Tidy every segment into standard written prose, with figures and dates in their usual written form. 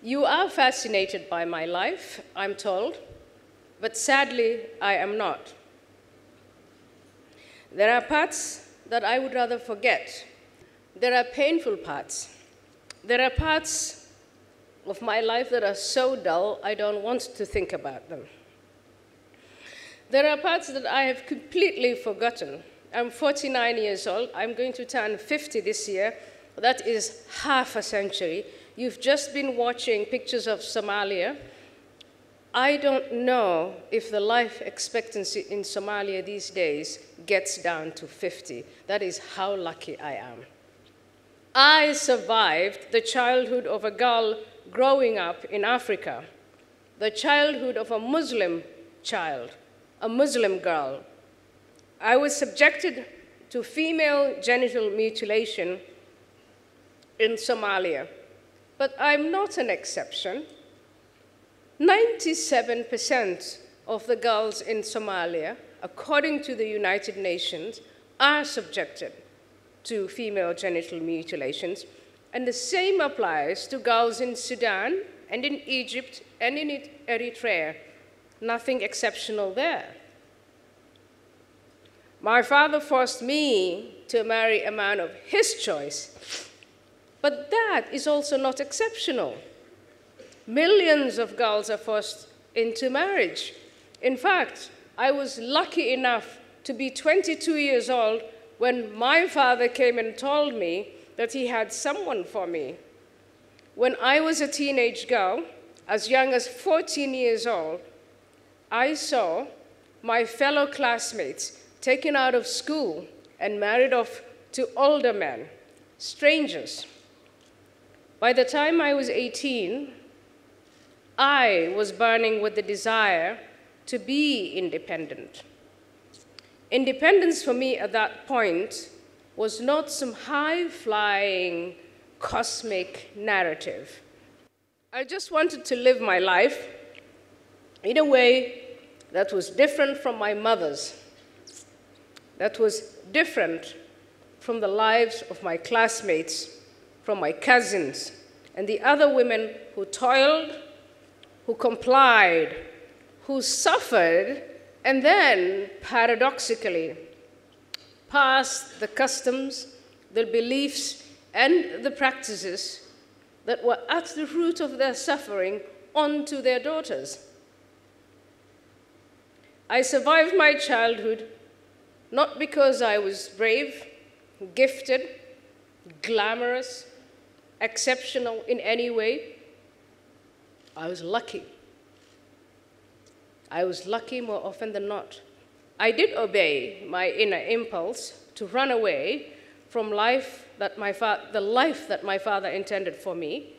You are fascinated by my life, I'm told, but sadly, I am not. There are parts that I would rather forget. There are painful parts. There are parts of my life that are so dull, I don't want to think about them. There are parts that I have completely forgotten. I'm 49 years old. I'm going to turn 50 this year. That is half a century. You've just been watching pictures of Somalia. I don't know if the life expectancy in Somalia these days gets down to 50. That is how lucky I am. I survived the childhood of a girl growing up in Africa, the childhood of a Muslim child, a Muslim girl. I was subjected to female genital mutilation in Somalia, but I'm not an exception. 97% of the girls in Somalia, according to the United Nations, are subjected to female genital mutilations, and the same applies to girls in Sudan and in Egypt and in Eritrea. Nothing exceptional there. My father forced me to marry a man of his choice, but that is also not exceptional. Millions of girls are forced into marriage. In fact, I was lucky enough to be 22 years old when my father came and told me that he had someone for me. When I was a teenage girl, as young as 14 years old, I saw my fellow classmates taken out of school and married off to older men, strangers. By the time I was 18, I was burning with the desire to be independent. Independence for me at that point was not some high-flying cosmic narrative. I just wanted to live my life in a way that was different from my mother's, that was different from the lives of my classmates, from my cousins, and the other women who toiled, who complied, who suffered, and then, paradoxically, passed the customs, the beliefs, and the practices that were at the root of their suffering onto their daughters. I survived my childhood not because I was brave, gifted, glamorous, exceptional in any way. I was lucky. I was lucky more often than not. I did obey my inner impulse to run away from the life that my father intended for me.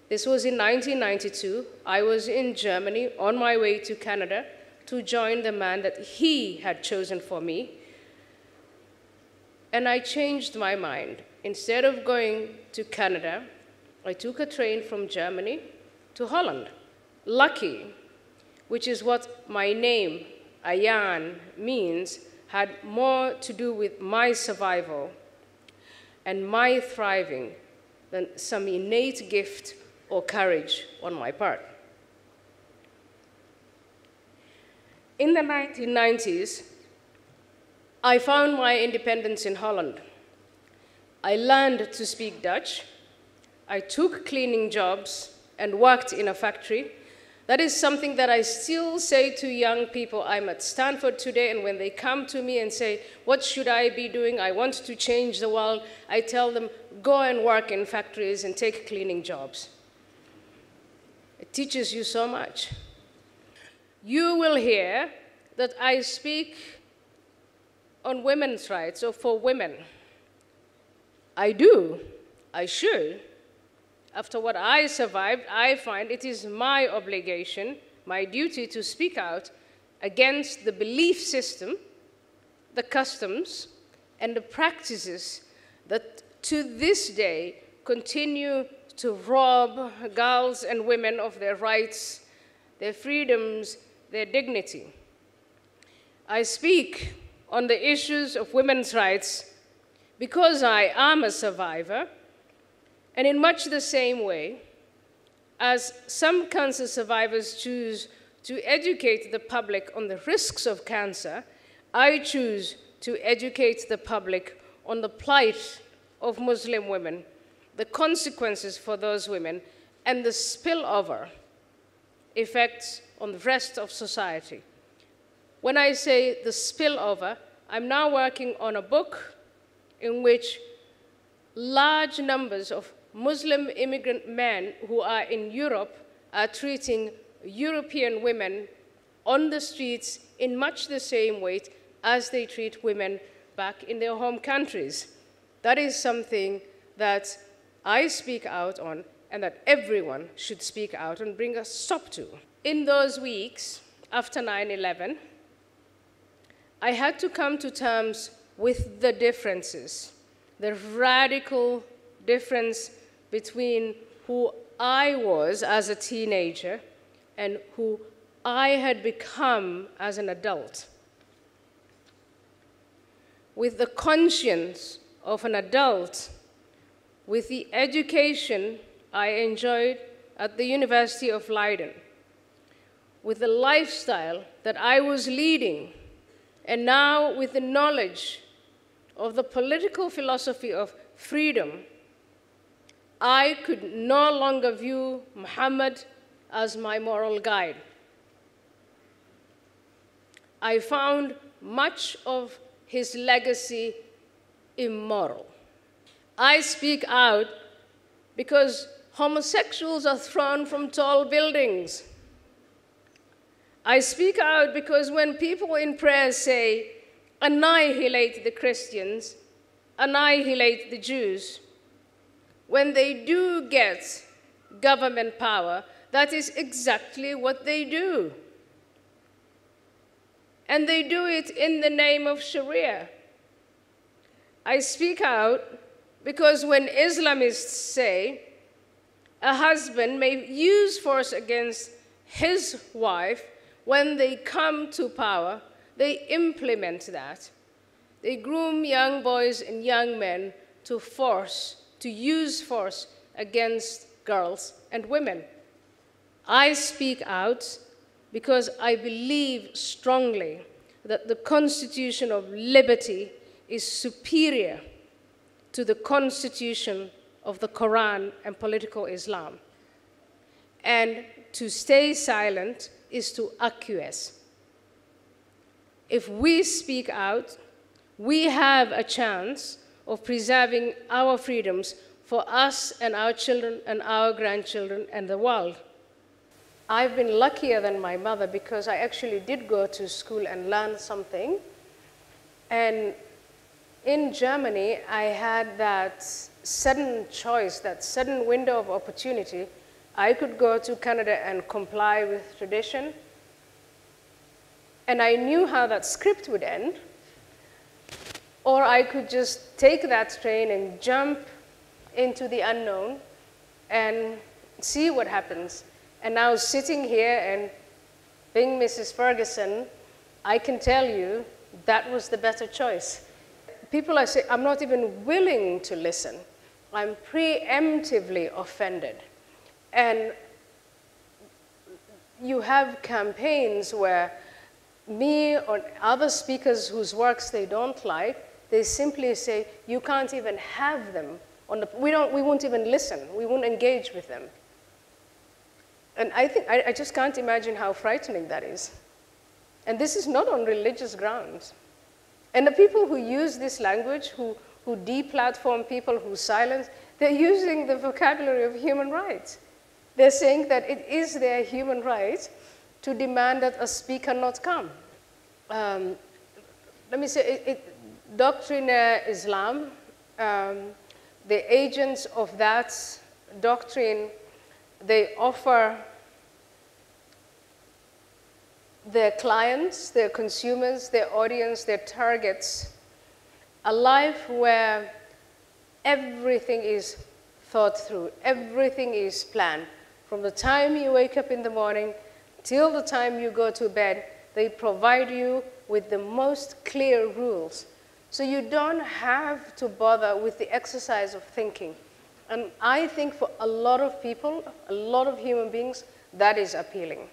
This was in 1992. I was in Germany on my way to Canada to join the man that he had chosen for me. And I changed my mind. Instead of going to Canada, I took a train from Germany to Holland. Lucky, which is what my name, Ayaan, means, had more to do with my survival and my thriving than some innate gift or courage on my part. In the 1990s, I found my independence in Holland. I learned to speak Dutch. I took cleaning jobs and worked in a factory. That is something that I still say to young people. I'm at Stanford today, and when they come to me and say, what should I be doing? I want to change the world. I tell them, go and work in factories and take cleaning jobs. It teaches you so much. You will hear that I speak on women's rights or for women. I do. I should. After what I survived, I find it is my obligation, my duty to speak out against the belief system, the customs, and the practices that to this day continue to rob girls and women of their rights, their freedoms, their dignity. I speak on the issues of women's rights because I am a survivor, and in much the same way, As some cancer survivors choose to educate the public on the risks of cancer, I choose to educate the public on the plight of Muslim women, the consequences for those women, and the spillover effects on the rest of society. When I say the spillover, I'm now working on a book in which large numbers of Muslim immigrant men who are in Europe are treating European women on the streets in much the same way as they treat women back in their home countries. That is something that I speak out on and that everyone should speak out and bring a stop to. In those weeks after 9/11, I had to come to terms with the differences, the radical difference between who I was as a teenager and who I had become as an adult. With the conscience of an adult, with the education I enjoyed at the University of Leiden, with the lifestyle that I was leading, and now with the knowledge of the political philosophy of freedom, I could no longer view Muhammad as my moral guide. I found much of his legacy immoral. I speak out because homosexuals are thrown from tall buildings. I speak out because when people in prayer say, annihilate the Christians, annihilate the Jews, when they do get government power, that is exactly what they do. And they do it in the name of Sharia. I speak out because when Islamists say a husband may use force against his wife, when they come to power, they implement that. They groom young boys and young men to use force against girls and women. I speak out because I believe strongly that the Constitution of Liberty is superior to the Constitution of the Quran and political Islam. And to stay silent is to acquiesce. If we speak out, we have a chance of preserving our freedoms for us and our children and our grandchildren and the world. I've been luckier than my mother because I actually did go to school and learn something. And in Germany, I had that sudden choice, that sudden window of opportunity. I could go to Canada and comply with tradition. And I knew how that script would end. Or I could just take that train and jump into the unknown and see what happens. And now sitting here and being Mrs. Ferguson, I can tell you that was the better choice. People are saying, I'm not even willing to listen. I'm preemptively offended. And you have campaigns where me or other speakers whose works they don't like, they simply say, you can't even have them. We won't even listen. We won't engage with them. And I just can't imagine how frightening that is. And this is not on religious grounds. And the people who use this language, who deplatform people, who silence, they're using the vocabulary of human rights. They're saying that it is their human right to demand that a speaker not come. Let me say, doctrinaire Islam, the agents of that doctrine, they offer their clients, their consumers, their audience, their targets, a life where everything is thought through, everything is planned. From the time you wake up in the morning till the time you go to bed, they provide you with the most clear rules. So you don't have to bother with the exercise of thinking. And I think for a lot of people, a lot of human beings, that is appealing.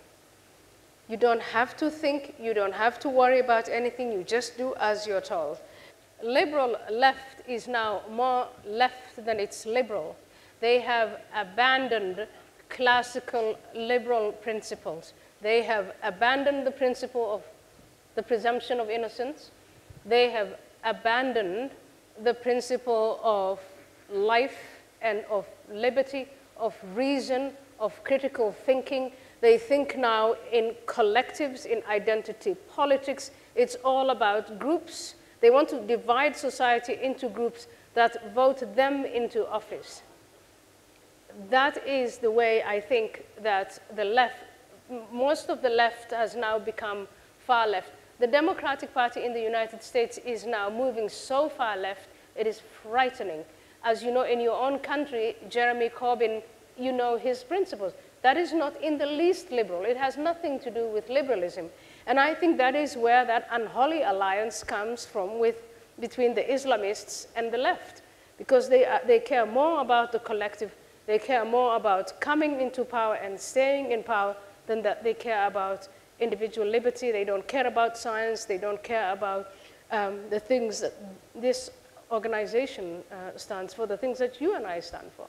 You don't have to think, you don't have to worry about anything, you just do as you're told. Liberal left is now more left than it's liberal. They have abandoned classical liberal principles. They have abandoned the principle of the presumption of innocence. They have abandoned the principle of life and of liberty, of reason, of critical thinking. They think now in collectives, in identity politics. It's all about groups. They want to divide society into groups that vote them into office. That is the way I think that the left, most of the left has now become far left. The Democratic Party in the United States is now moving so far left, it is frightening. As you know, in your own country, Jeremy Corbyn, you know his principles. That is not in the least liberal. It has nothing to do with liberalism. And I think that is where that unholy alliance comes from between the Islamists and the left, because they care more about the collective, they care more about coming into power and staying in power than that they care about individual liberty. They don't care about science. They don't care about the things that this organization stands for, the things that you and I stand for.